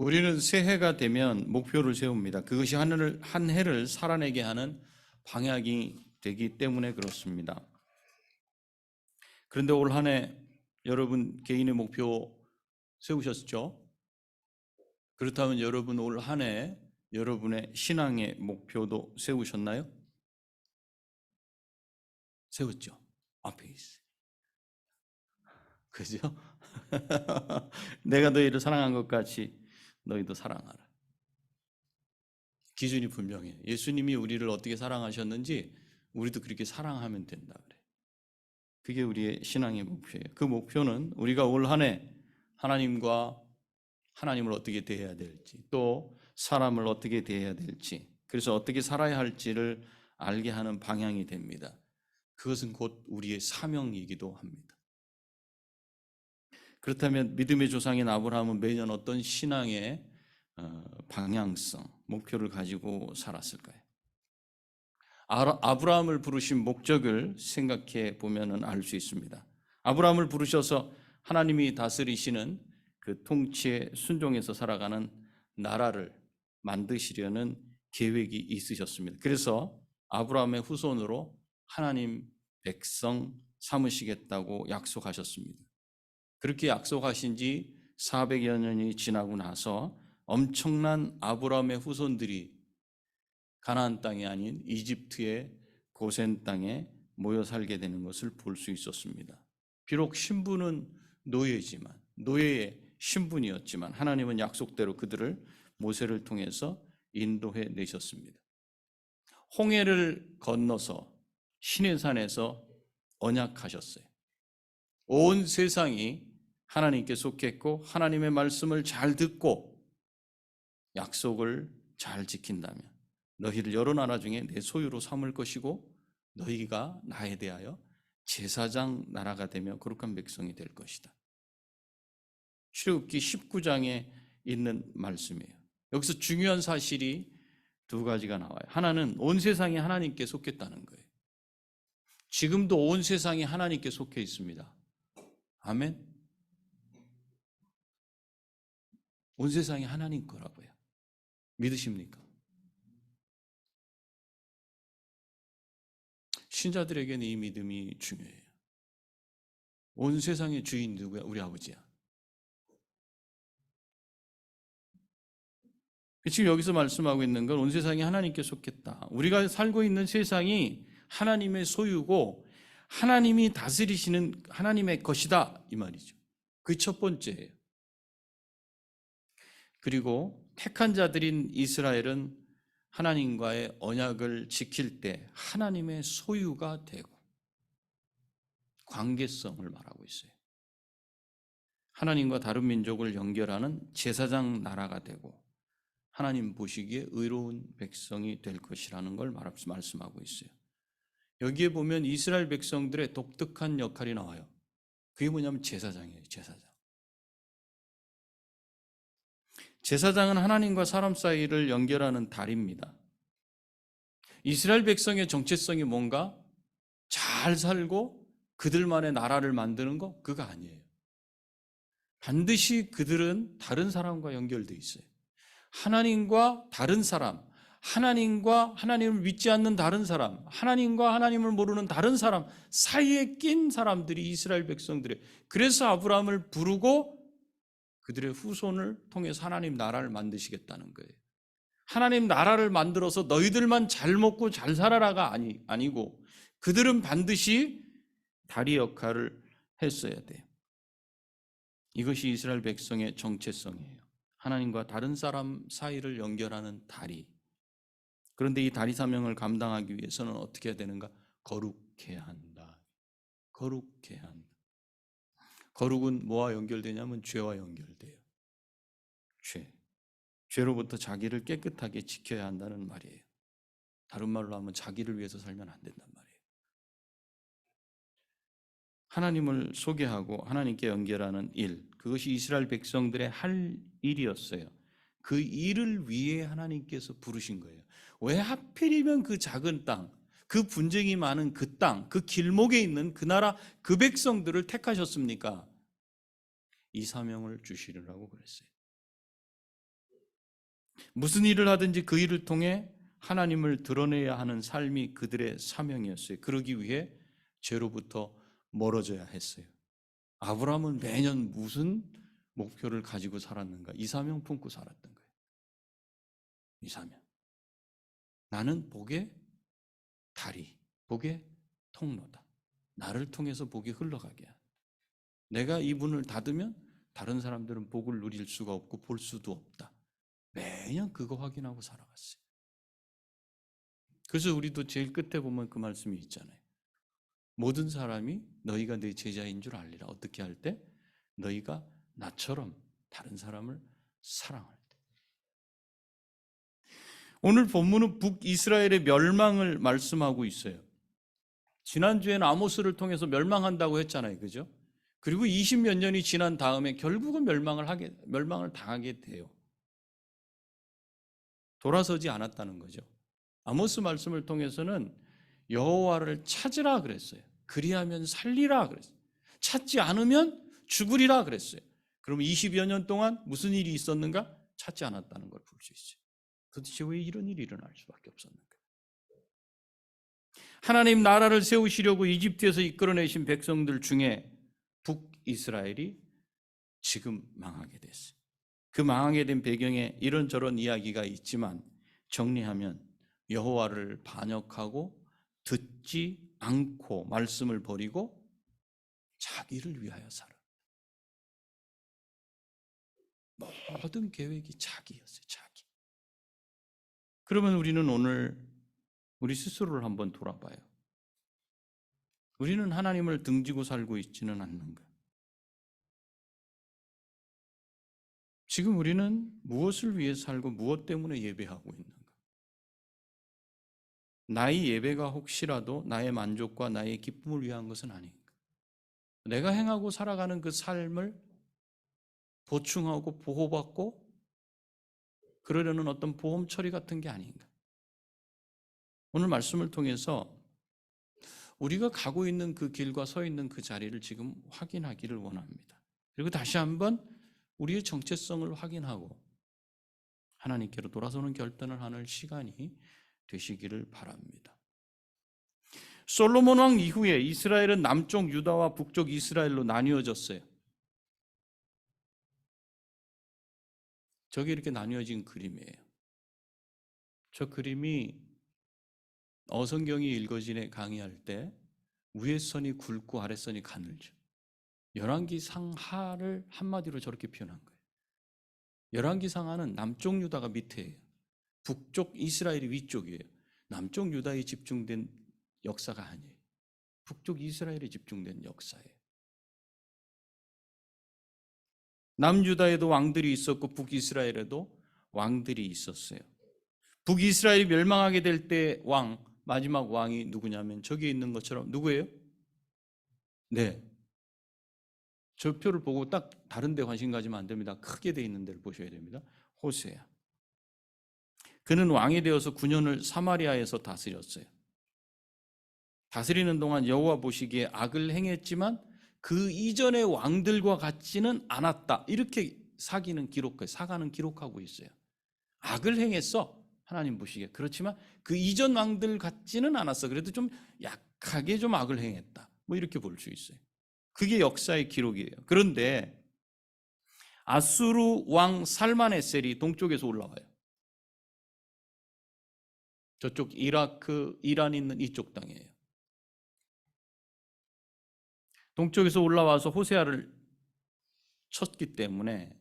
우리는 새해가 되면 목표를 세웁니다. 그것이 한 해를 살아내게 하는 방향이 되기 때문에 그렇습니다. 그런데 올 한 해 여러분 개인의 목표 세우셨죠? 그렇다면 여러분 올 한 해 여러분의 신앙의 목표도 세우셨나요? 세웠죠. 앞에 있어요. 그죠? 내가 너희를 사랑한 것 같이 너희도 사랑하라. 기준이 분명해요. 예수님이 우리를 어떻게 사랑하셨는지 우리도 그렇게 사랑하면 된다 그래. 그게 우리의 신앙의 목표예요. 그 목표는 우리가 올 한 해 하나님을 어떻게 대해야 될지, 또 사람을 어떻게 대해야 될지, 그래서 어떻게 살아야 할지를 알게 하는 방향이 됩니다. 그것은 곧 우리의 사명이기도 합니다. 그렇다면 믿음의 조상인 아브라함은 매년 어떤 신앙의 방향성, 목표를 가지고 살았을까요? 아브라함을 부르신 목적을 생각해 보면 알 수 있습니다. 아브라함을 부르셔서 하나님이 다스리시는 그 통치에 순종해서 살아가는 나라를 만드시려는 계획이 있으셨습니다. 그래서 아브라함의 후손으로 하나님 백성 삼으시겠다고 약속하셨습니다. 그렇게 약속하신 지 400여 년이 지나고 나서 엄청난 아브라함의 후손들이 가나안 땅이 아닌 이집트의 고센 땅에 모여 살게 되는 것을 볼 수 있었습니다. 비록 신분은 노예지만, 노예의 신분이었지만 하나님은 약속대로 그들을 모세를 통해서 인도해 내셨습니다. 홍해를 건너서 시내산에서 언약하셨어요. 온 세상이 하나님께 속했고 하나님의 말씀을 잘 듣고 약속을 잘 지킨다면 너희를 여러 나라 중에 내 소유로 삼을 것이고 너희가 나에 대하여 제사장 나라가 되며 거룩한 백성이 될 것이다. 출애굽기 19장에 있는 말씀이에요. 여기서 중요한 사실이 두 가지가 나와요. 하나는 온 세상이 하나님께 속했다는 거예요. 지금도 온 세상이 하나님께 속해 있습니다. 아멘. 온 세상이 하나님 거라고요. 믿으십니까? 신자들에게는 이 믿음이 중요해요. 온 세상의 주인 누구야? 우리 아버지야. 지금 여기서 말씀하고 있는 건 온 세상이 하나님께 속했다. 우리가 살고 있는 세상이 하나님의 소유고 하나님이 다스리시는 하나님의 것이다 이 말이죠. 그게 첫 번째예요. 그리고 택한 자들인 이스라엘은 하나님과의 언약을 지킬 때 하나님의 소유가 되고 관계성을 말하고 있어요. 하나님과 다른 민족을 연결하는 제사장 나라가 되고 하나님 보시기에 의로운 백성이 될 것이라는 걸 말씀하고 있어요. 여기에 보면 이스라엘 백성들의 독특한 역할이 나와요. 그게 뭐냐면 제사장이에요. 제사장은 하나님과 사람 사이를 연결하는 다리입니다. 이스라엘 백성의 정체성이 뭔가 잘 살고 그들만의 나라를 만드는 거? 그거 아니에요. 반드시 그들은 다른 사람과 연결되어 있어요. 하나님과 다른 사람, 하나님과 하나님을 믿지 않는 다른 사람, 하나님과 하나님을 모르는 다른 사람 사이에 낀 사람들이 이스라엘 백성들이에요. 그래서 아브라함을 부르고 그들의 후손을 통해서 하나님 나라를 만드시겠다는 거예요. 하나님 나라를 만들어서 너희들만 잘 먹고 잘 살아라가 아니고 그들은 반드시 다리 역할을 했어야 돼요. 이것이 이스라엘 백성의 정체성이에요. 하나님과 다른 사람 사이를 연결하는 다리. 그런데 이 다리 사명을 감당하기 위해서는 어떻게 해야 되는가? 거룩해야 한다. 거룩해야 한다. 거룩은 뭐와 연결되냐면 죄와 연결돼요. 죄로부터 자기를 깨끗하게 지켜야 한다는 말이에요. 다른 말로 하면 자기를 위해서 살면 안 된단 말이에요. 하나님을 소개하고 하나님께 연결하는 일, 그것이 이스라엘 백성들의 할 일이었어요. 그 일을 위해 하나님께서 부르신 거예요. 왜 하필이면 그 작은 땅, 그 분쟁이 많은 그 땅, 그 길목에 있는 그 나라, 그 백성들을 택하셨습니까? 이 사명을 주시려고 그랬어요. 무슨 일을 하든지 그 일을 통해 하나님을 드러내야 하는 삶이 그들의 사명이었어요. 그러기 위해 죄로부터 멀어져야 했어요. 아브라함은 매년 무슨 목표를 가지고 살았는가? 이 사명 품고 살았던 거예요. 이 사명. 나는 복의 다리, 복의 통로다. 나를 통해서 복이 흘러가게 한다. 내가 이 문을 닫으면 다른 사람들은 복을 누릴 수가 없고 볼 수도 없다. 매년 그거 확인하고 살아갔어요. 그래서 우리도 제일 끝에 보면 그 말씀이 있잖아요. 모든 사람이 너희가 내 제자인 줄 알리라. 어떻게 할 때? 너희가 나처럼 다른 사람을 사랑할 때. 오늘 본문은 북이스라엘의 멸망을 말씀하고 있어요. 지난주에는 아모스를 통해서 멸망한다고 했잖아요. 그죠? 그리고 20몇 년이 지난 다음에 결국은 멸망을 당하게 돼요. 돌아서지 않았다는 거죠. 아모스 말씀을 통해서는 여호와를 찾으라 그랬어요. 그리하면 살리라 그랬어요. 찾지 않으면 죽으리라 그랬어요. 그럼 20여 년 동안 무슨 일이 있었는가? 찾지 않았다는 걸 볼 수 있어요. 도대체 왜 이런 일이 일어날 수밖에 없었는가? 하나님 나라를 세우시려고 이집트에서 이끌어내신 백성들 중에 북이스라엘이 지금 망하게 됐어요. 그 망하게 된 배경에 이런저런 이야기가 있지만 정리하면 여호와를 반역하고 듣지 않고 말씀을 버리고 자기를 위하여 살아. 모든 계획이 자기였어요. 자기. 그러면 우리는 오늘 우리 스스로를 한번 돌아봐요. 우리는 하나님을 등지고 살고 있지는 않는가? 지금 우리는 무엇을 위해 살고 무엇 때문에 예배하고 있는가? 나의 예배가 혹시라도 나의 만족과 나의 기쁨을 위한 것은 아닌가? 내가 행하고 살아가는 그 삶을 보충하고 보호받고 그러려는 어떤 보험 처리 같은 게 아닌가? 오늘 말씀을 통해서 우리가 가고 있는 그 길과 서 있는 그 자리를 지금 확인하기를 원합니다. 그리고 다시 한번 우리의 정체성을 확인하고 하나님께로 돌아서는 결단을 하는 시간이 되시기를 바랍니다. 솔로몬 왕 이후에 이스라엘은 남쪽 유다와 북쪽 이스라엘로 나뉘어졌어요. 저게 이렇게 나뉘어진 그림이에요. 저 그림이 어성경이 읽어진에 강의할 때 위에 선이 굵고 아래 선이 가늘죠. 열왕기 상하를 한마디로 저렇게 표현한 거예요. 열왕기 상하는 남쪽 유다가 밑에예요. 북쪽 이스라엘이 위쪽이에요. 남쪽 유다에 집중된 역사가 아니에요. 북쪽 이스라엘에 집중된 역사예요. 남유다에도 왕들이 있었고 북이스라엘에도 왕들이 있었어요. 북이스라엘이 멸망하게 될 때 마지막 왕이 누구냐면 저기 있는 것처럼 누구예요? 네. 저 표를 보고 딱 다른 데 관심 가지면 안 됩니다. 크게 돼 있는 데를 보셔야 됩니다. 호세아. 그는 왕이 되어서 9년을 사마리아에서 다스렸어요. 다스리는 동안 여호와 보시기에 악을 행했지만 그 이전의 왕들과 같지는 않았다. 이렇게 사가는 기록하고 있어요. 악을 행했어. 하나님 보시기에. 그렇지만 그 이전 왕들 같지는 않았어. 그래도 좀 약하게 좀 악을 행했다. 뭐 이렇게 볼 수 있어요. 그게 역사의 기록이에요. 그런데 아수르 왕 살마네셀이 동쪽에서 올라와요. 저쪽 이라크, 이란 있는 이쪽 땅이에요. 동쪽에서 올라와서 호세아를 쳤기 때문에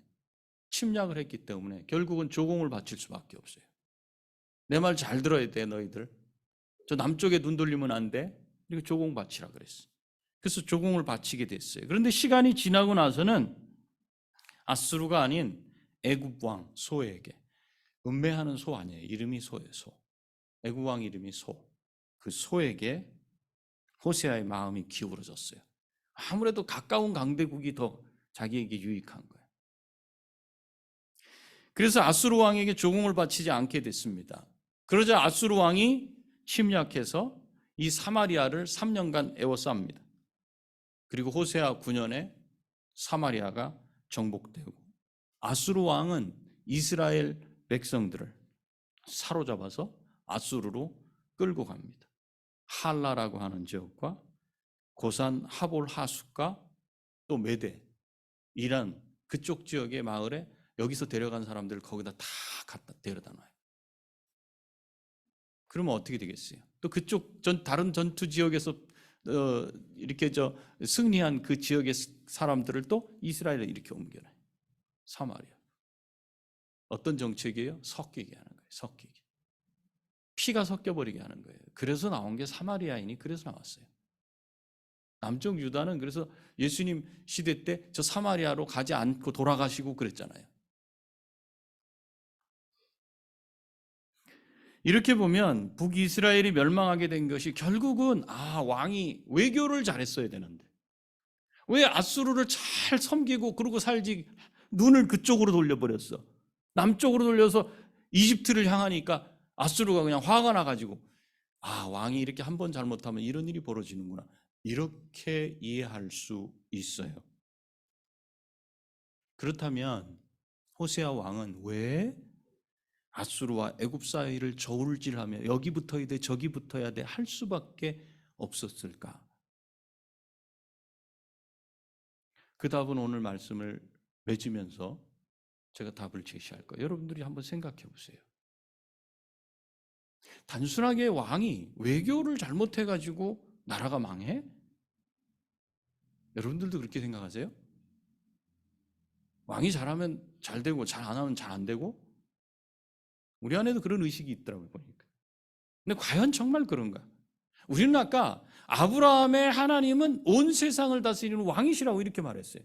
침략을 했기 때문에 결국은 조공을 바칠 수밖에 없어요. 내 말 잘 들어야 돼 너희들. 저 남쪽에 눈 돌리면 안 돼. 이렇게 조공 바치라 그랬어. 그래서 조공을 바치게 됐어요. 그런데 시간이 지나고 나서는 아수르가 아닌 애굽 왕 소에게, 음매하는 소 아니에요. 이름이 소예요. 소. 애굽 왕 이름이 소. 그 소에게 호세아의 마음이 기울어졌어요. 아무래도 가까운 강대국이 더 자기에게 유익한 거예요. 그래서 아수르 왕에게 조공을 바치지 않게 됐습니다. 그러자 아수르 왕이 침략해서 이 사마리아를 3년간 에워쌉니다. 그리고 호세아 9년에 사마리아가 정복되고 아수르 왕은 이스라엘 백성들을 사로잡아서 아수르로 끌고 갑니다. 할라라고 하는 지역과 고산 하볼 하숫과 또 메대 이란 그쪽 지역의 마을에 여기서 데려간 사람들을 거기다 다 갖다 데려다 놔요. 그러면 어떻게 되겠어요? 또 그쪽 다른 전투 지역에서 이렇게 승리한 그 지역의 사람들을 또 이스라엘에 이렇게 옮겨놔요. 사마리아. 어떤 정책이에요? 섞이게 하는 거예요. 섞이게. 피가 섞여버리게 하는 거예요. 그래서 나온 게 사마리아인이 그래서 나왔어요. 남쪽 유다는 그래서 예수님 시대 때 저 사마리아로 가지 않고 돌아가시고 그랬잖아요. 이렇게 보면 북이스라엘이 멸망하게 된 것이 결국은 왕이 외교를 잘했어야 되는데 왜 아수르를 잘 섬기고 그러고 살지 눈을 그쪽으로 돌려버렸어. 남쪽으로 돌려서 이집트를 향하니까 아수르가 그냥 화가 나가지고 왕이 이렇게 한 번 잘못하면 이런 일이 벌어지는구나. 이렇게 이해할 수 있어요. 그렇다면 호세아 왕은 왜 아수르와 애굽 사이를 저울질하며 여기 붙어야 돼 저기 붙어야 돼 할 수밖에 없었을까? 그 답은 오늘 말씀을 맺으면서 제가 답을 제시할 거예요. 여러분들이 한번 생각해 보세요. 단순하게 왕이 외교를 잘못해가지고 나라가 망해? 여러분들도 그렇게 생각하세요? 왕이 잘하면 잘 되고 잘 안 하면 잘 안 되고? 우리 안에도 그런 의식이 있더라고요, 보니까. 근데 과연 정말 그런가? 우리는 아까 아브라함의 하나님은 온 세상을 다스리는 왕이시라고 이렇게 말했어요.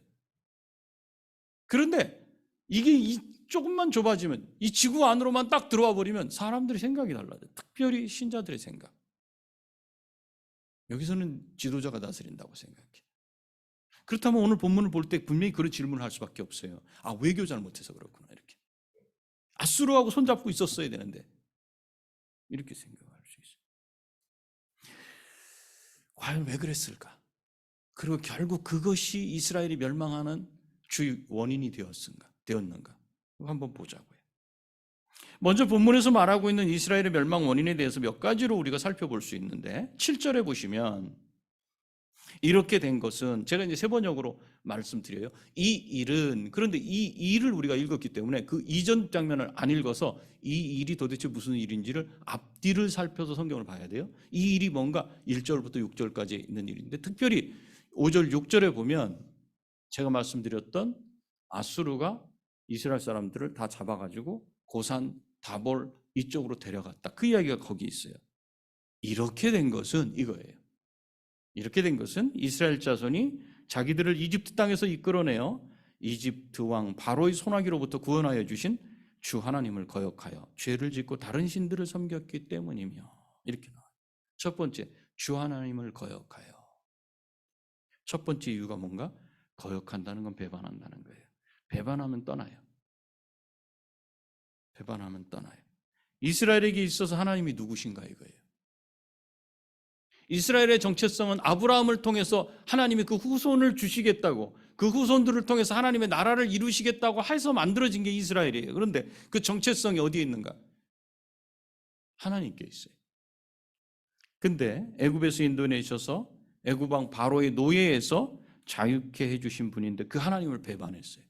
그런데 이게 조금만 좁아지면 이 지구 안으로만 딱 들어와 버리면 사람들의 생각이 달라져요. 특별히 신자들의 생각. 여기서는 지도자가 다스린다고 생각해. 그렇다면 오늘 본문을 볼 때 분명히 그런 질문을 할 수밖에 없어요. 외교 잘못해서 그렇구나 이렇게. 아수르하고 손잡고 있었어야 되는데 이렇게 생각할 수 있어요. 과연 왜 그랬을까? 그리고 결국 그것이 이스라엘이 멸망하는 주 원인이 되었는가? 한번 보자고요. 먼저 본문에서 말하고 있는 이스라엘의 멸망 원인에 대해서 몇 가지로 우리가 살펴볼 수 있는데 7절에 보시면 이렇게 된 것은 제가 이제 세번역으로 말씀드려요. 그런데 이 일을 우리가 읽었기 때문에 그 이전 장면을 안 읽어서 이 일이 도대체 무슨 일인지를 앞뒤를 살펴서 성경을 봐야 돼요. 이 일이 뭔가 1절부터 6절까지 있는 일인데 특별히 5절, 6절에 보면 제가 말씀드렸던 아수르가 이스라엘 사람들을 다 잡아가지고 고산, 다볼 이쪽으로 데려갔다. 그 이야기가 거기 있어요. 이렇게 된 것은 이거예요. 이렇게 된 것은 이스라엘 자손이 자기들을 이집트 땅에서 이끌어내어 이집트 왕 바로의 손아귀로부터 구원하여 주신 주 하나님을 거역하여 죄를 짓고 다른 신들을 섬겼기 때문이며 이렇게 나와요. 첫 번째, 주 하나님을 거역하여. 첫 번째 이유가 뭔가? 거역한다는 건 배반한다는 거예요. 배반하면 떠나요. 배반하면 떠나요. 이스라엘에게 있어서 하나님이 누구신가 이거예요. 이스라엘의 정체성은 아브라함을 통해서 하나님이 그 후손을 주시겠다고 그 후손들을 통해서 하나님의 나라를 이루시겠다고 해서 만들어진 게 이스라엘이에요. 그런데 그 정체성이 어디에 있는가? 하나님께 있어요. 근데 애굽에서 인도내셔서 애굽 왕 바로의 노예에서 자유케 해주신 분인데 그 하나님을 배반했어요.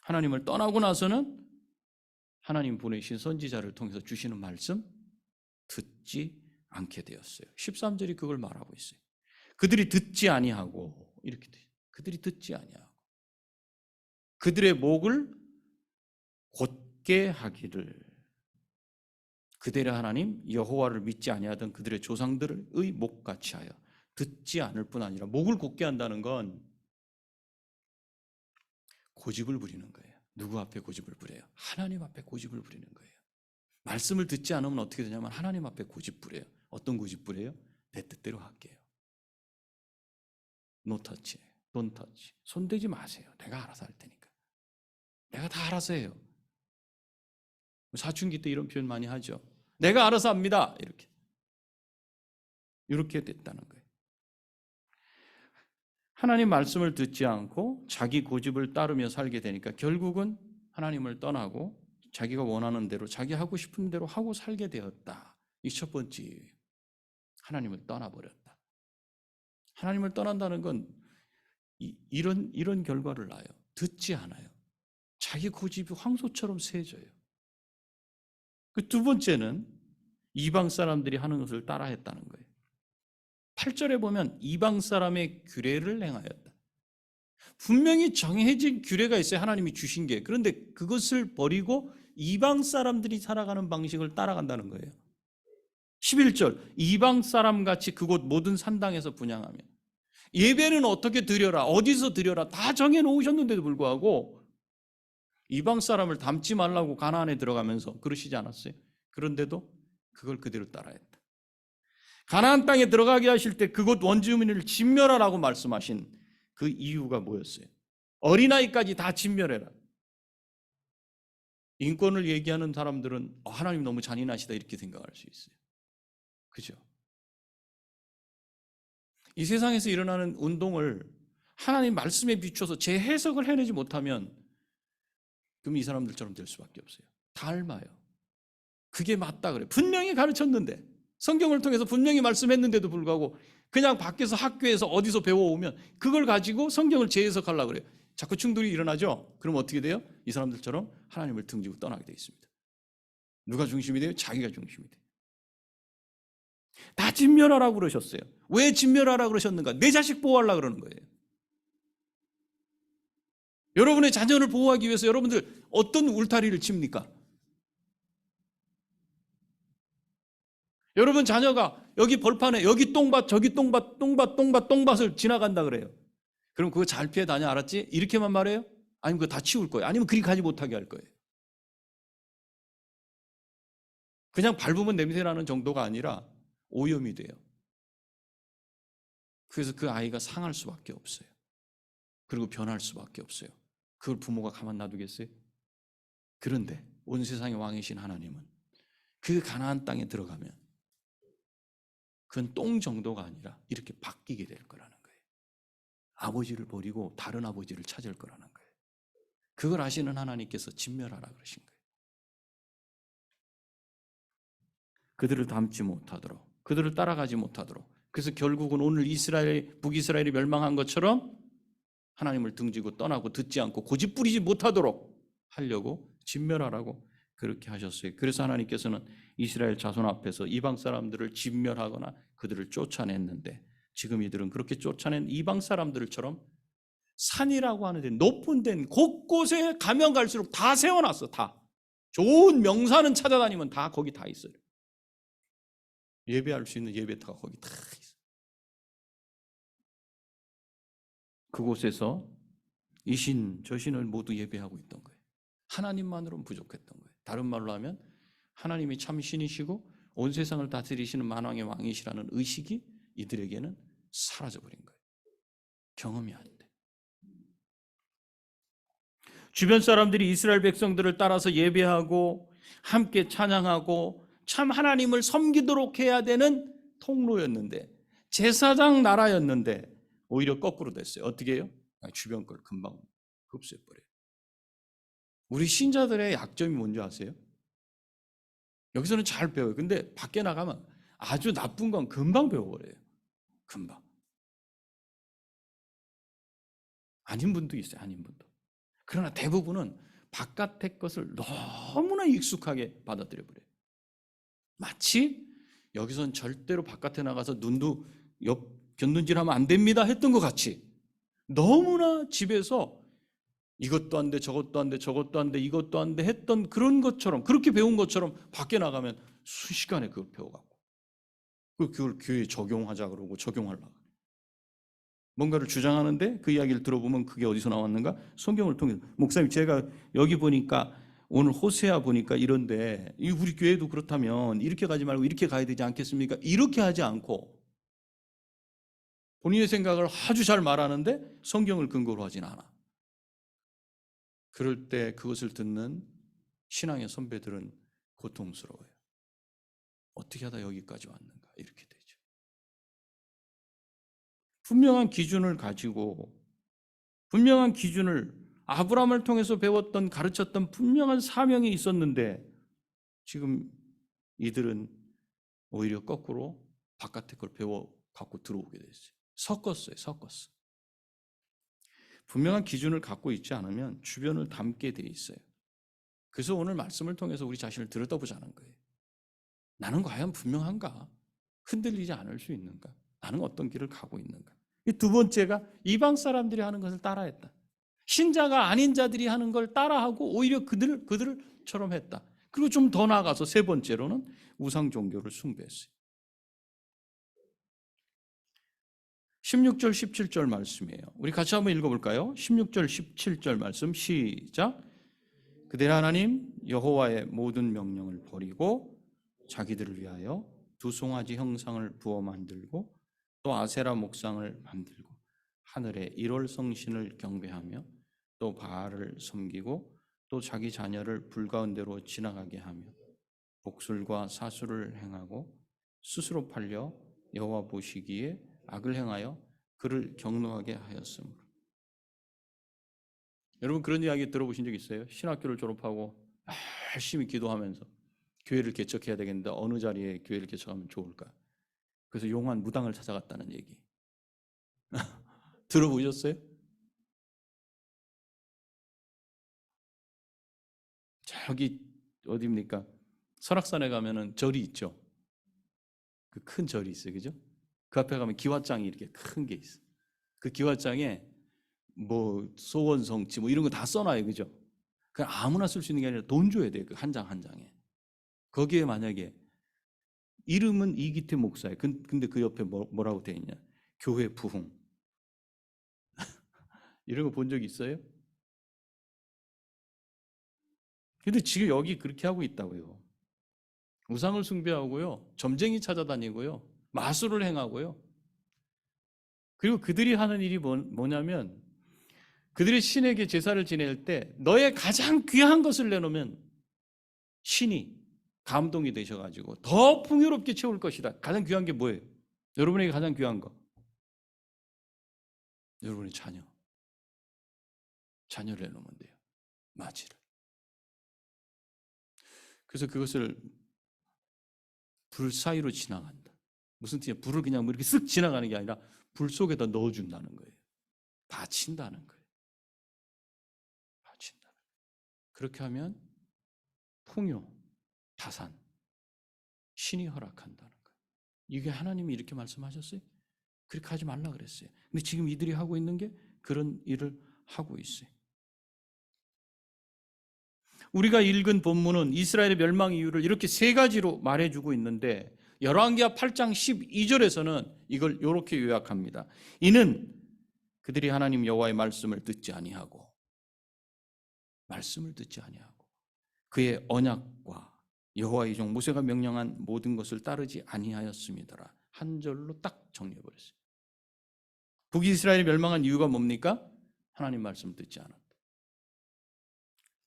하나님을 떠나고 나서는 하나님 보내신 선지자를 통해서 주시는 말씀 듣지 않게 되었어요. 13절이 그걸 말하고 있어요. 그들이 듣지 아니하고 이렇게 돼요. 그들이 듣지 아니하고 그들의 목을 곧게 하기를 그들의 하나님 여호와를 믿지 아니하던 그들의 조상들의 목같이 하여 듣지 않을 뿐 아니라 목을 곧게 한다는 건 고집을 부리는 거예요. 누구 앞에 고집을 부려요? 하나님 앞에 고집을 부리는 거예요. 말씀을 듣지 않으면 어떻게 되냐면 하나님 앞에 고집 부려요. 어떤 고집 부려요? 내 뜻대로 할게요. No touch, don't touch. 손대지 마세요. 내가 알아서 할 테니까. 내가 다 알아서 해요. 사춘기 때 이런 표현 많이 하죠. 내가 알아서 합니다. 이렇게 됐다는 거예요. 하나님 말씀을 듣지 않고 자기 고집을 따르며 살게 되니까 결국은 하나님을 떠나고 자기가 원하는 대로 자기 하고 싶은 대로 하고 살게 되었다. 이 첫 번째, 하나님을 떠나버렸다. 하나님을 떠난다는 건 이런 결과를 낳아요. 듣지 않아요. 자기 고집이 황소처럼 세져요. 그 두 번째는 이방 사람들이 하는 것을 따라했다는 거예요. 8절에 보면 이방 사람의 규례를 행하였다. 분명히 정해진 규례가 있어요. 하나님이 주신 게. 그런데 그것을 버리고 이방 사람들이 살아가는 방식을 따라간다는 거예요. 11절, 이방 사람같이 그곳 모든 산당에서 분향하며. 예배는 어떻게 드려라, 어디서 드려라 다 정해놓으셨는데도 불구하고 이방 사람을 닮지 말라고 가나안에 들어가면서 그러시지 않았어요? 그런데도 그걸 그대로 따라했다. 가나안 땅에 들어가게 하실 때 그곳 원주민을 진멸하라고 말씀하신 그 이유가 뭐였어요? 어린아이까지 다 진멸해라. 인권을 얘기하는 사람들은 하나님 너무 잔인하시다 이렇게 생각할 수 있어요. 그죠? 이 세상에서 일어나는 운동을 하나님 말씀에 비춰서 재해석을 해내지 못하면 그럼 이 사람들처럼 될 수밖에 없어요. 닮아요. 그게 맞다 그래. 분명히 가르쳤는데, 성경을 통해서 분명히 말씀했는데도 불구하고 그냥 밖에서 학교에서 어디서 배워오면 그걸 가지고 성경을 재해석하려고 그래요. 자꾸 충돌이 일어나죠. 그럼 어떻게 돼요? 이 사람들처럼 하나님을 등지고 떠나게 되어 있습니다. 누가 중심이 돼요? 자기가 중심이 돼요. 다 진멸하라고 그러셨어요. 왜 진멸하라고 그러셨는가? 내 자식 보호하려고 그러는 거예요. 여러분의 자녀를 보호하기 위해서 여러분들 어떤 울타리를 칩니까? 여러분 자녀가 여기 벌판에 여기 똥밭 저기 똥밭을 지나간다 그래요. 그럼 그거 잘 피해 다녀, 알았지? 이렇게만 말해요? 아니면 그거 다 치울 거예요? 아니면 그리 가지 못하게 할 거예요? 그냥 밟으면 냄새 나는 정도가 아니라 오염이 돼요. 그래서 그 아이가 상할 수밖에 없어요. 그리고 변할 수밖에 없어요. 그걸 부모가 가만 놔두겠어요? 그런데 온 세상의 왕이신 하나님은 그 가나안 땅에 들어가면 그건 똥 정도가 아니라 이렇게 바뀌게 될 거라는 거예요. 아버지를 버리고 다른 아버지를 찾을 거라는 거예요. 그걸 아시는 하나님께서 진멸하라 그러신 거예요. 그들을 닮지 못하도록, 그들을 따라가지 못하도록. 그래서 결국은 오늘 북이스라엘이 멸망한 것처럼 하나님을 등지고 떠나고 듣지 않고 고집 부리지 못하도록 하려고 진멸하라고 그렇게 하셨어요. 그래서 하나님께서는 이스라엘 자손 앞에서 이방 사람들을 진멸하거나 그들을 쫓아냈는데, 지금 이들은 그렇게 쫓아낸 이방 사람들처럼 산이라고 하는 데 높은 데는 곳곳에 가면 갈수록 다 세워놨어. 다 좋은 명사는 찾아다니면 다 거기 다 있어요. 예배할 수 있는 예배터가 거기 다 있어요. 그곳에서 이 신, 저 신을 모두 예배하고 있던 거예요. 하나님만으로는 부족했던 거예요. 다른 말로 하면 하나님이 참 신이시고 온 세상을 다스리시는 만왕의 왕이시라는 의식이 이들에게는 사라져버린 거예요. 경험이 안 돼. 주변 사람들이 이스라엘 백성들을 따라서 예배하고 함께 찬양하고 참 하나님을 섬기도록 해야 되는 통로였는데, 제사장 나라였는데 오히려 거꾸로 됐어요. 어떻게 해요? 주변 걸 금방 흡수해버려요. 우리 신자들의 약점이 뭔지 아세요? 여기서는 잘 배워요. 근데 밖에 나가면 아주 나쁜 건 금방 배워버려요. 금방. 아닌 분도 있어요. 아닌 분도. 그러나 대부분은 바깥의 것을 너무나 익숙하게 받아들여버려요. 마치 여기선 절대로 바깥에 나가서 눈도 곁눈질하면 안 됩니다 했던 것 같이, 너무나 집에서 이것도 안 돼, 저것도 안 돼, 저것도 안 돼, 이것도 안 돼 했던 그런 것처럼, 그렇게 배운 것처럼 밖에 나가면 순식간에 그걸 배워갖고 그걸 교회에 적용하자 그러고 적용하려고. 뭔가를 주장하는데 그 이야기를 들어보면 그게 어디서 나왔는가? 성경을 통해서. 목사님, 제가 여기 보니까 오늘 호세아 보니까 이런데 우리 교회도 그렇다면 이렇게 가지 말고 이렇게 가야 되지 않겠습니까? 이렇게 하지 않고 본인의 생각을 아주 잘 말하는데 성경을 근거로 하진 않아. 그럴 때 그것을 듣는 신앙의 선배들은 고통스러워요. 어떻게 하다 여기까지 왔는가? 이렇게 되죠. 분명한 기준을 가지고 분명한 기준을 아브라함을 통해서 배웠던 가르쳤던 분명한 사명이 있었는데 지금 이들은 오히려 거꾸로 바깥의 걸 배워 갖고 들어오게 됐어요. 섞었어. 분명한 기준을 갖고 있지 않으면 주변을 닮게 돼 있어요. 그래서 오늘 말씀을 통해서 우리 자신을 들여다보자는 거예요. 나는 과연 분명한가? 흔들리지 않을 수 있는가? 나는 어떤 길을 가고 있는가? 두 번째가 이방 사람들이 하는 것을 따라했다. 신자가 아닌 자들이 하는 걸 따라하고 오히려 그들처럼 했다. 그리고 좀 더 나아가서 세 번째로는 우상 종교를 숭배했어요. 16절 17절 말씀이에요. 우리 같이 한번 읽어볼까요? 16절 17절 말씀 시작. 그들 하나님 여호와의 모든 명령을 버리고 자기들을 위하여 두 송아지 형상을 부어 만들고 또 아세라 목상을 만들고 하늘의 일월성신을 경배하며 또 바알을 섬기고 또 자기 자녀를 불 가운데로 지나가게 하며 복술과 사술을 행하고 스스로 팔려 여호와 보시기에 악을 행하여 그를 경노하게 하였으므로. 여러분 그런 이야기 들어보신 적 있어요? 신학교를 졸업하고 열심히 기도하면서 교회를 개척해야 되겠는데 어느 자리에 교회를 개척하면 좋을까? 그래서 용한 무당을 찾아갔다는 얘기 들어보셨어요? 저기 어디입니까? 설악산에 가면은 절이 있죠. 그 큰 절이 있어요, 그죠? 그 앞에 가면 기와장이 이렇게 큰 게 있어. 그 기와장에 뭐 소원성취 뭐 이런 거 다 써놔요, 그죠? 그냥 아무나 쓸 수 있는 게 아니라 돈 줘야 돼요, 그 한 장 한 장에. 거기에 만약에 이름은 이기태 목사예요. 근데 그 옆에 뭐라고 돼 있냐? 교회 부흥. 이런 거 본 적 있어요? 근데 지금 여기 그렇게 하고 있다고요. 우상을 숭배하고요, 점쟁이 찾아다니고요, 마술을 행하고요. 그리고 그들이 하는 일이 뭐냐면 그들이 신에게 제사를 지낼 때 너의 가장 귀한 것을 내놓으면 신이 감동이 되셔가지고 더 풍요롭게 채울 것이다. 가장 귀한 게 뭐예요? 여러분에게 가장 귀한 거, 여러분의 자녀를 내놓으면 돼요. 마지를. 그래서 그것을 불 사이로 지나간다. 무슨 뜻이야? 불을 그냥 이렇게 쓱 지나가는 게 아니라 불 속에다 넣어준다는 거예요. 바친다는 거예요. 바친다는 거예요. 그렇게 하면 풍요, 다산, 신이 허락한다는 거예요. 이게 하나님이 이렇게 말씀하셨어요? 그렇게 하지 말라 그랬어요. 근데 지금 이들이 하고 있는 게 그런 일을 하고 있어요. 우리가 읽은 본문은 이스라엘의 멸망 이유를 이렇게 세 가지로 말해주고 있는데 열왕기하 8장 12절에서는 이걸 이렇게 요약합니다. 이는 그들이 하나님 여호와의 말씀을 듣지 아니하고 그의 언약과 여호와의 종 모세가 명령한 모든 것을 따르지 아니하였음이더라. 한 절로 딱 정리해버렸어요. 북이스라엘이 멸망한 이유가 뭡니까? 하나님 말씀을 듣지 않았다.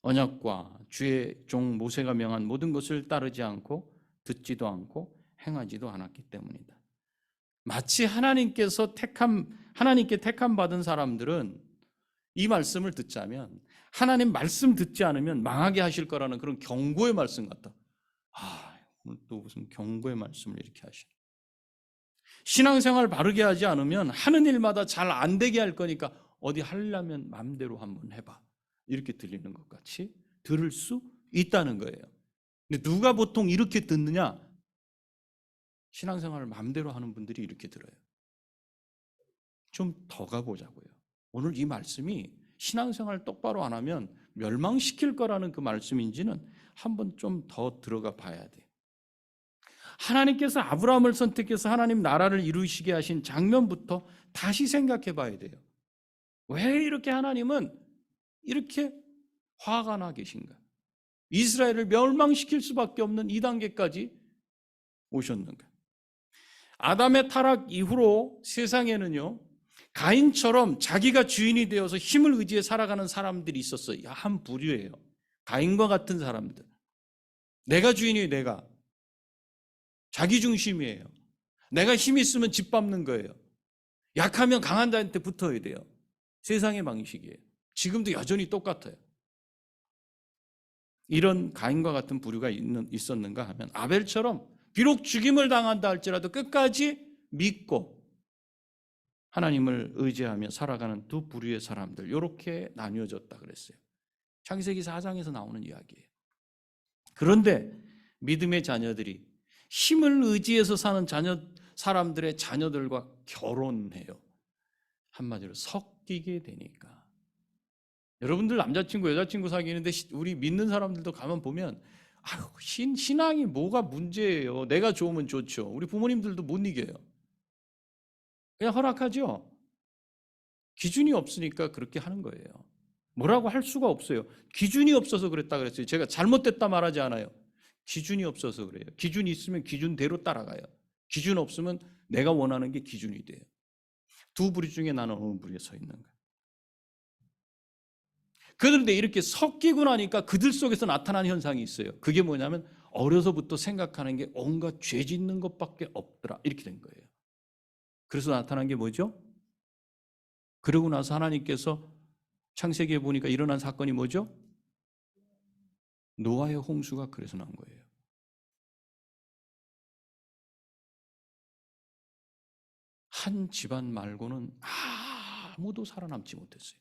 언약과 주의 종 모세가 명한 모든 것을 따르지 않고 듣지도 않고 행하지도 않았기 때문이다. 마치 하나님께 택함 받은 사람들은 이 말씀을 듣자면 하나님 말씀 듣지 않으면 망하게 하실 거라는 그런 경고의 말씀 같다. 오늘 또 무슨 경고의 말씀을 이렇게 하시네. 신앙생활 바르게 하지 않으면 하는 일마다 잘 안 되게 할 거니까 어디 하려면 마음대로 한번 해봐. 이렇게 들리는 것 같이 들을 수 있다는 거예요. 근데 누가 보통 이렇게 듣느냐? 신앙생활을 마음대로 하는 분들이 이렇게 들어요. 좀 더 가보자고요. 오늘 이 말씀이 신앙생활 똑바로 안 하면 멸망시킬 거라는 그 말씀인지는 한번 좀 더 들어가 봐야 돼요. 하나님께서 아브라함을 선택해서 하나님 나라를 이루시게 하신 장면부터 다시 생각해 봐야 돼요. 왜 이렇게 하나님은 이렇게 화가 나 계신가? 이스라엘을 멸망시킬 수밖에 없는 이 단계까지 오셨는가? 아담의 타락 이후로 세상에는요, 가인처럼 자기가 주인이 되어서 힘을 의지해 살아가는 사람들이 있었어요. 한 부류예요. 가인과 같은 사람들. 내가 주인이에요, 내가. 자기 중심이에요. 내가 힘 있으면 집 밟는 거예요. 약하면 강한 자한테 붙어야 돼요. 세상의 방식이에요. 지금도 여전히 똑같아요. 이런 가인과 같은 부류가 있었는가 하면 아벨처럼 비록 죽임을 당한다 할지라도 끝까지 믿고 하나님을 의지하며 살아가는 두 부류의 사람들, 이렇게 나뉘어졌다 그랬어요. 창세기 4장에서 나오는 이야기예요. 그런데 믿음의 자녀들이 힘을 의지해서 사는 사람들의 자녀들과 결혼해요. 한마디로 섞이게 되니까. 여러분들 남자친구 여자친구 사귀는데 우리 믿는 사람들도 가만 보면 아유, 신앙이 뭐가 문제예요. 내가 좋으면 좋죠. 우리 부모님들도 못 이겨요. 그냥 허락하죠. 기준이 없으니까 그렇게 하는 거예요. 뭐라고 할 수가 없어요. 기준이 없어서 그랬다 그랬어요. 제가 잘못됐다 말하지 않아요. 기준이 없어서 그래요. 기준이 있으면 기준대로 따라가요. 기준 없으면 내가 원하는 게 기준이 돼요. 두 부류 중에 나는 어느 부류에 서 있는가. 그런데 이렇게 섞이고 나니까 그들 속에서 나타나는 현상이 있어요. 그게 뭐냐면 어려서부터 생각하는 게 온갖 죄 짓는 것밖에 없더라. 이렇게 된 거예요. 그래서 나타난 게 뭐죠? 그러고 나서 하나님께서 창세기에 보니까 일어난 사건이 뭐죠? 노아의 홍수가 그래서 난 거예요. 한 집안 말고는 아무도 살아남지 못했어요.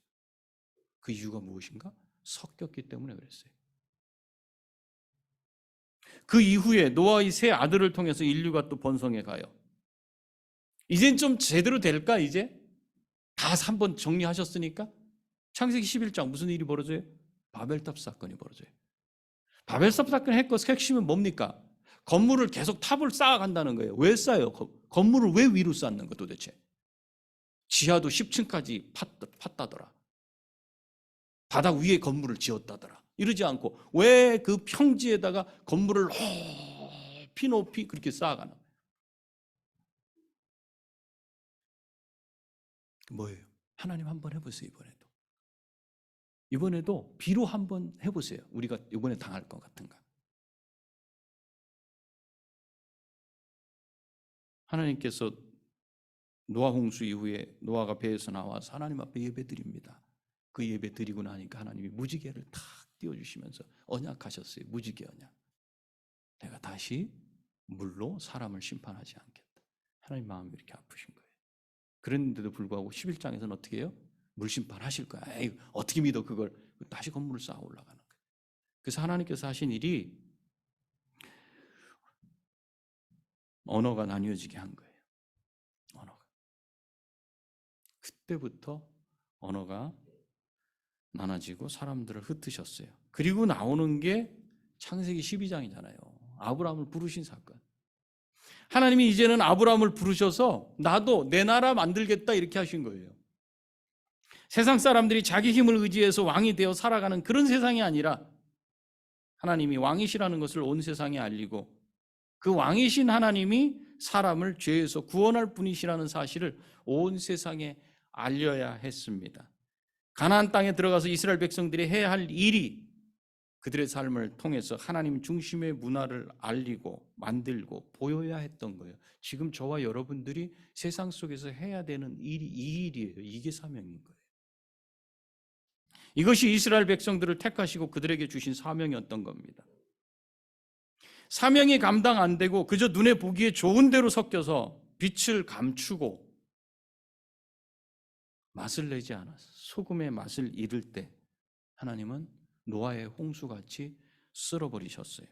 그 이유가 무엇인가? 섞였기 때문에 그랬어요. 그 이후에 노아의 세 아들을 통해서 인류가 또 번성해 가요. 이젠 좀 제대로 될까 이제? 다 한번 정리하셨으니까? 창세기 11장 무슨 일이 벌어져요? 바벨탑 사건이 벌어져요. 바벨탑 사건의 핵심은 뭡니까? 건물을 계속 탑을 쌓아간다는 거예요. 왜 쌓아요? 건물을 왜 위로 쌓는 거 도대체? 지하도 10층까지 팠다더라. 바닥 위에 건물을 지었다더라. 이러지 않고 왜 그 평지에다가 건물을 높이 그렇게 쌓아가는 거예요? 뭐예요? 하나님 한번 해보세요. 이번에도 비로 한번 해보세요. 우리가 이번에 당할 것 같은가? 하나님께서 노아 홍수 이후에 노아가 배에서 나와서 하나님 앞에 예배드립니다. 그 예배 드리고 나니까 하나님이 무지개를 탁 띄워주시면서 언약하셨어요. 무지개 언약. 내가 다시 물로 사람을 심판하지 않겠다. 하나님 마음이 이렇게 아프신 거예요. 그랬는데도 불구하고 11장에서는 어떻게 해요? 물 심판하실 거야. 에이, 어떻게 믿어 그걸. 다시 건물을 쌓아 올라가는 거예요. 그래서 하나님께서 하신 일이 언어가 나뉘어지게 한 거예요. 언어가. 그때부터 언어가 나눠지고 사람들을 흩으셨어요. 그리고 나오는 게 창세기 12장이잖아요. 아브라함을 부르신 사건. 하나님이 이제는 아브라함을 부르셔서 나도 내 나라 만들겠다 이렇게 하신 거예요. 세상 사람들이 자기 힘을 의지해서 왕이 되어 살아가는 그런 세상이 아니라 하나님이 왕이시라는 것을 온 세상에 알리고 그 왕이신 하나님이 사람을 죄에서 구원할 분이시라는 사실을 온 세상에 알려야 했습니다. 가나안 땅에 들어가서 이스라엘 백성들이 해야 할 일이 그들의 삶을 통해서 하나님 중심의 문화를 알리고 만들고 보여야 했던 거예요. 지금 저와 여러분들이 세상 속에서 해야 되는 일이 이 일이에요. 이게 사명인 거예요. 이것이 이스라엘 백성들을 택하시고 그들에게 주신 사명이었던 겁니다. 사명이 감당 안 되고 그저 눈에 보기에 좋은 대로 섞여서 빛을 감추고 맛을 내지 않아서 소금의 맛을 잃을 때 하나님은 노아의 홍수같이 쓸어버리셨어요.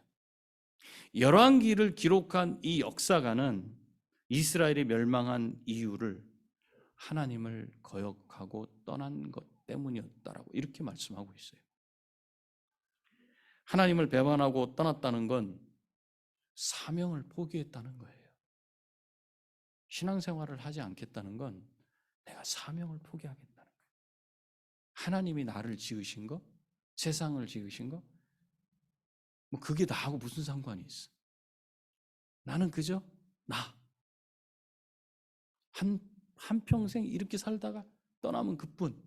열왕기를 기록한 이 역사가는 이스라엘이 멸망한 이유를 하나님을 거역하고 떠난 것 때문이었다라고 이렇게 말씀하고 있어요. 하나님을 배반하고 떠났다는 건 사명을 포기했다는 거예요. 신앙생활을 하지 않겠다는 건 내가 사명을 포기하겠다는 거예요. 하나님이 나를 지으신 거, 세상을 지으신 거, 뭐 그게 나하고 무슨 상관이 있어? 나는 그저 한평생 이렇게 살다가 떠나면 그뿐.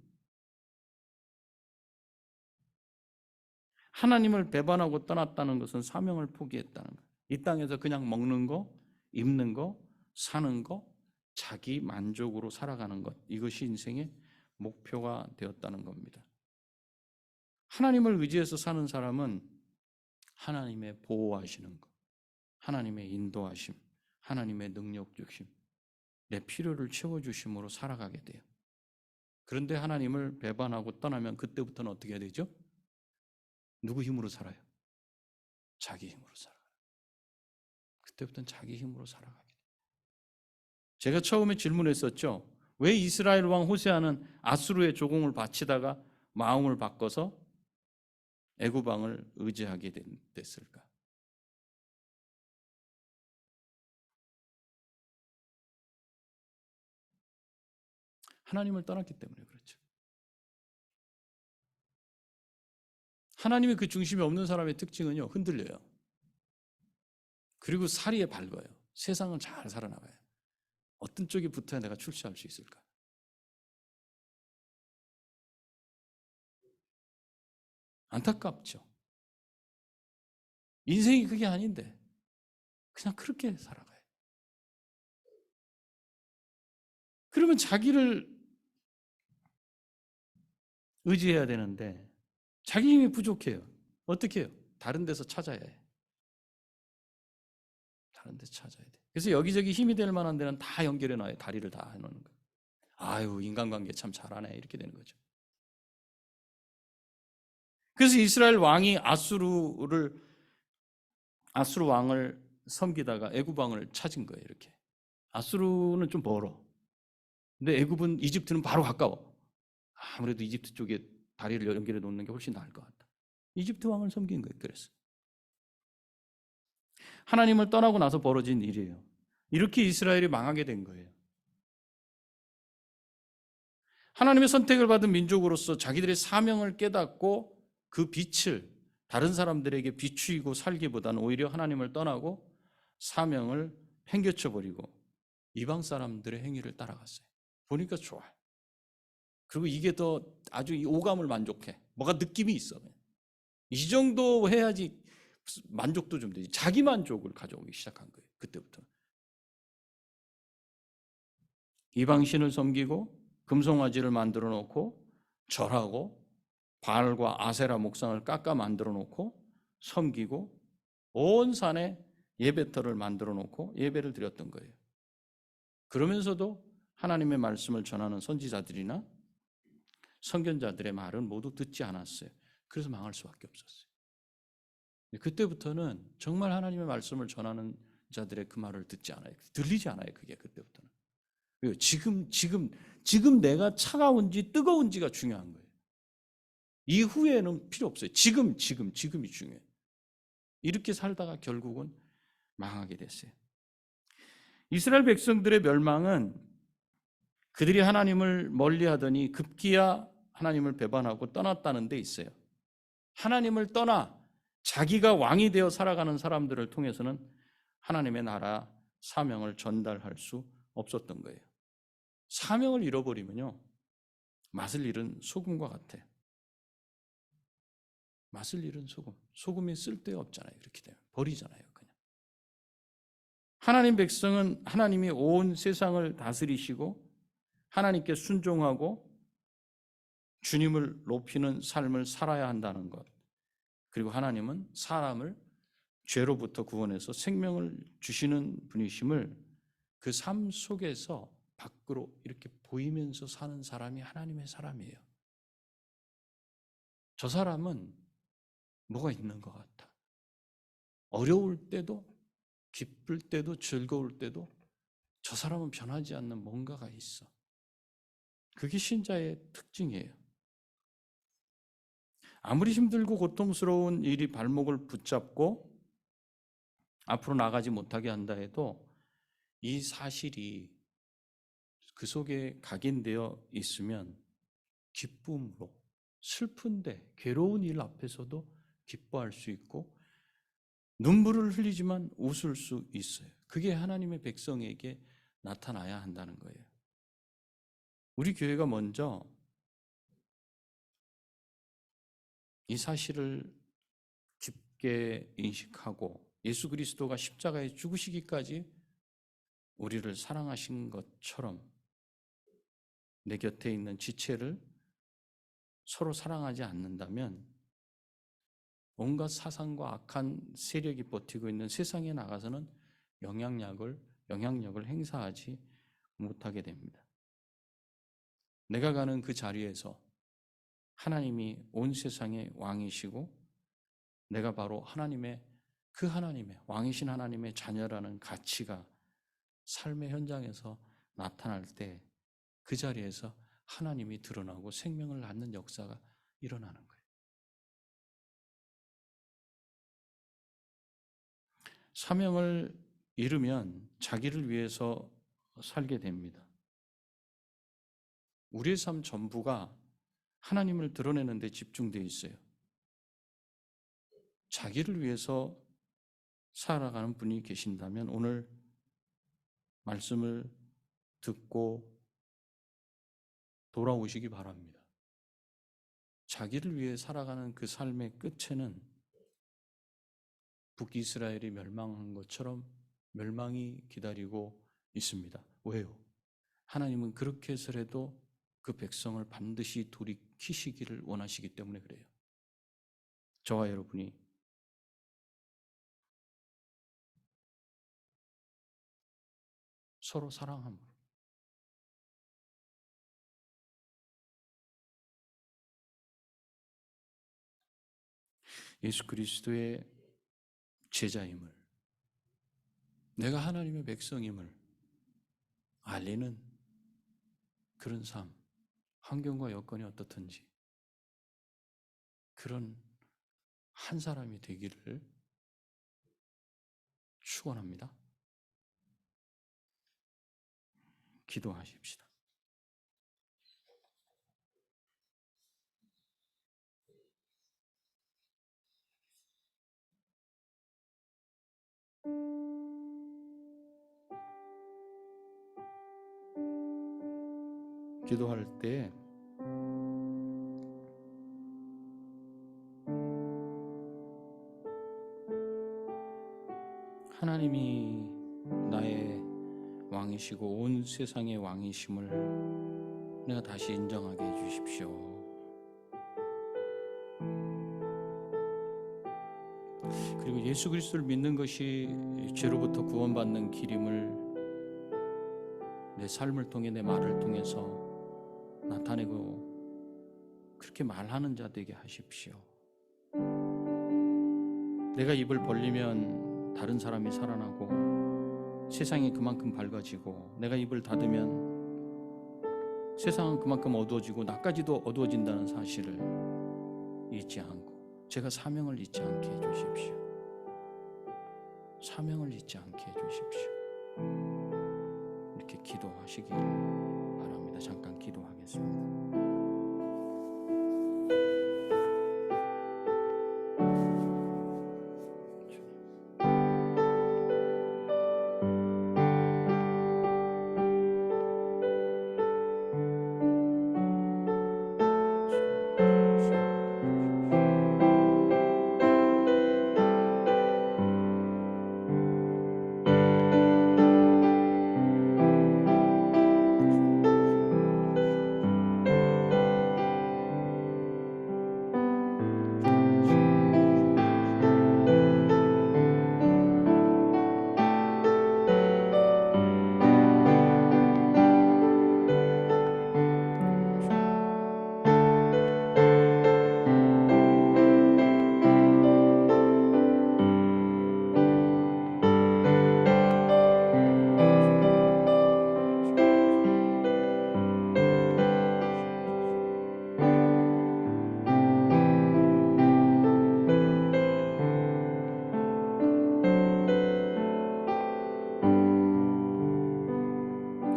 하나님을 배반하고 떠났다는 것은 사명을 포기했다는 거예요. 이 땅에서 그냥 먹는 거, 입는 거, 사는 거, 자기 만족으로 살아가는 것, 이것이 인생의 목표가 되었다는 겁니다. 하나님을 의지해서 사는 사람은 하나님의 보호하시는 것, 하나님의 인도하심, 하나님의 능력 주심, 내 필요를 채워주심으로 살아가게 돼요. 그런데 하나님을 배반하고 떠나면 그때부터는 어떻게 해야 되죠? 누구 힘으로 살아요? 자기 힘으로 살아요. 그때부터는 자기 힘으로 살아가게 돼요. 제가 처음에 질문했었죠. 왜 이스라엘 왕 호세아는 아수르의 조공을 바치다가 마음을 바꿔서 애굽 왕을 의지하게 됐을까? 하나님을 떠났기 때문에 그렇죠. 하나님의 그 중심이 없는 사람의 특징은요, 흔들려요. 그리고 사리에 밝아요. 세상은 잘 살아나가요. 어떤 쪽에 붙어야 내가 출세할 수 있을까? 안타깝죠. 인생이 그게 아닌데 그냥 그렇게 살아가요. 그러면 자기를 의지해야 되는데 자기 힘이 부족해요. 어떻게 해요? 다른 데서 찾아야 해요. 다른 데서 찾아야 돼. 그래서 여기저기 힘이 될 만한 데는 다 연결해 놔요. 다리를 다 해놓는 거예요. 아유, 인간관계 참 잘하네. 이렇게 되는 거죠. 그래서 이스라엘 왕이 아수르 왕을 섬기다가 애굽 왕을 찾은 거예요. 이렇게. 아수르는 좀 멀어. 근데 애굽은 이집트는 바로 가까워. 아무래도 이집트 쪽에 다리를 연결해 놓는 게 훨씬 나을 것 같다. 이집트 왕을 섬긴 거예요. 그래서 하나님을 떠나고 나서 벌어진 일이에요. 이렇게 이스라엘이 망하게 된 거예요. 하나님의 선택을 받은 민족으로서 자기들의 사명을 깨닫고 그 빛을 다른 사람들에게 비추이고 살기보다는 오히려 하나님을 떠나고 사명을 팽개쳐 버리고 이방 사람들의 행위를 따라갔어요. 보니까 좋아요. 그리고 이게 더 아주 이 오감을 만족해. 뭐가 느낌이 있어. 이 정도 해야지 만족도 좀 되지. 자기 만족을 가져오기 시작한 거예요. 그때부터. 이방신을 섬기고 금송아지를 만들어 놓고 절하고 바알과 아세라 목상을 깎아 만들어 놓고 섬기고 온 산에 예배터를 만들어 놓고 예배를 드렸던 거예요. 그러면서도 하나님의 말씀을 전하는 선지자들이나 선견자들의 말은 모두 듣지 않았어요. 그래서 망할 수밖에 없었어요. 그때부터는 정말 하나님의 말씀을 전하는 자들의 그 말을 듣지 않아요. 들리지 않아요. 그게 그때부터는. 지금 내가 차가운지 뜨거운지가 중요한 거예요. 이후에는 필요 없어요. 지금이 중요해요. 이렇게 살다가 결국은 망하게 됐어요. 이스라엘 백성들의 멸망은 그들이 하나님을 멀리하더니 급기야 하나님을 배반하고 떠났다는 데 있어요. 하나님을 떠나 자기가 왕이 되어 살아가는 사람들을 통해서는 하나님의 나라 사명을 전달할 수 없었던 거예요. 사명을 잃어버리면요, 맛을 잃은 소금과 같아요. 맛을 잃은 소금이 쓸데없잖아요. 이렇게 되면 버리잖아요. 그냥. 하나님 백성은 하나님이 온 세상을 다스리시고 하나님께 순종하고 주님을 높이는 삶을 살아야 한다는 것, 그리고 하나님은 사람을 죄로부터 구원해서 생명을 주시는 분이심을 그 삶 속에서 밖으로 이렇게 보이면서 사는 사람이 하나님의 사람이에요. 저 사람은 뭐가 있는 것 같아. 어려울 때도 기쁠 때도 즐거울 때도 저 사람은 변하지 않는 뭔가가 있어. 그게 신자의 특징이에요. 아무리 힘들고 고통스러운 일이 발목을 붙잡고 앞으로 나가지 못하게 한다 해도 이 사실이 그 속에 각인되어 있으면 기쁨으로, 슬픈데 괴로운 일 앞에서도 기뻐할 수 있고 눈물을 흘리지만 웃을 수 있어요. 그게 하나님의 백성에게 나타나야 한다는 거예요. 우리 교회가 먼저 이 사실을 깊게 인식하고 예수 그리스도가 십자가에 죽으시기까지 우리를 사랑하신 것처럼 내 곁에 있는 지체를 서로 사랑하지 않는다면 온갖 사상과 악한 세력이 버티고 있는 세상에 나가서는 영향력을 행사하지 못하게 됩니다. 내가 가는 그 자리에서 하나님이 온 세상의 왕이시고 내가 바로 하나님의 왕이신 하나님의 자녀라는 가치가 삶의 현장에서 나타날 때 그 자리에서 하나님이 드러나고 생명을 낳는 역사가 일어나는 거예요. 사명을 이루면 자기를 위해서 살게 됩니다. 우리의 삶 전부가 하나님을 드러내는 데 집중되어 있어요. 자기를 위해서 살아가는 분이 계신다면 오늘 말씀을 듣고 돌아오시기 바랍니다. 자기를 위해 살아가는 그 삶의 끝에는 북이스라엘이 멸망한 것처럼 멸망이 기다리고 있습니다. 왜요? 하나님은 그렇게 해서라도 그 백성을 반드시 돌이키시기를 원하시기 때문에 그래요. 저와 여러분이 서로 사랑함으로 예수 그리스도의 제자임을, 내가 하나님의 백성임을 알리는 그런 삶, 환경과 여건이 어떻든지 그런 한 사람이 되기를 축원합니다. 기도하십시다. 기도할 때 하나님이 나의 왕이시고 온 세상의 왕이심을 내가 다시 인정하게 해주십시오. 그리고 예수 그리스도를 믿는 것이 죄로부터 구원받는 길임을 내 삶을 통해 내 말을 통해서 나타내고 그렇게 말하는 자 되게 하십시오. 내가 입을 벌리면 다른 사람이 살아나고 세상이 그만큼 밝아지고 내가 입을 닫으면 세상은 그만큼 어두워지고 나까지도 어두워진다는 사실을 잊지 않고 제가 사명을 잊지 않게 해주십시오. 사명을 잊지 않게 해주십시오. 이렇게 기도하시길 바랍니다. 잠깐 기도하겠습니다.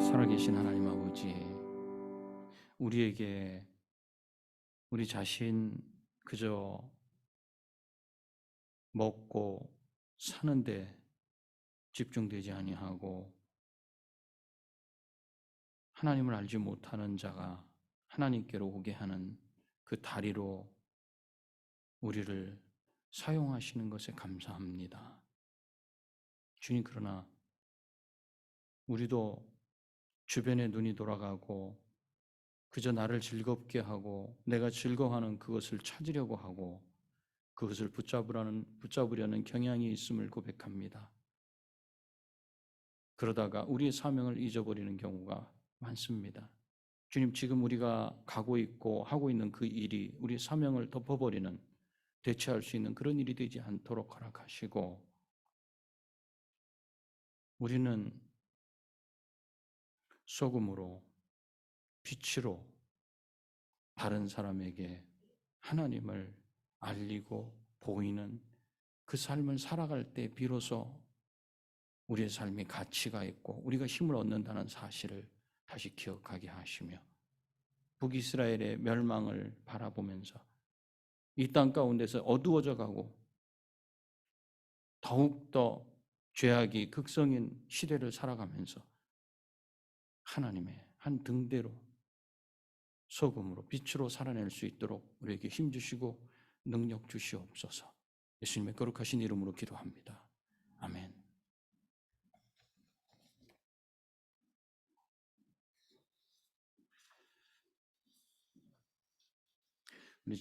살아계신 하나님 아버지, 우리에게 우리 자신 그저 먹고 사는데 집중되지 아니하고 하나님을 알지 못하는 자가 하나님께로 오게 하는 그 다리로 우리를 사용하시는 것에 감사합니다. 주님, 그러나 우리도 주변에 눈이 돌아가고 그저 나를 즐겁게 하고 내가 즐거워하는 그것을 찾으려고 하고 그것을 붙잡으려는 경향이 있음을 고백합니다. 그러다가 우리의 사명을 잊어버리는 경우가 많습니다. 주님, 지금 우리가 가고 있고 하고 있는 그 일이 우리의 사명을 덮어버리는, 대체할 수 있는 그런 일이 되지 않도록 허락하시고, 우리는 소금으로, 빛으로 다른 사람에게 하나님을 알리고 보이는 그 삶을 살아갈 때 비로소 우리의 삶이 가치가 있고 우리가 힘을 얻는다는 사실을 다시 기억하게 하시며, 북이스라엘의 멸망을 바라보면서 이 땅 가운데서 어두워져 가고 더욱더 죄악이 극성인 시대를 살아가면서 하나님의 한 등대로 소금으로 빛으로 살아낼 수 있도록 우리에게 힘 주시고 능력 주시옵소서. 예수님의 거룩하신 이름으로 기도합니다. 아멘. 우리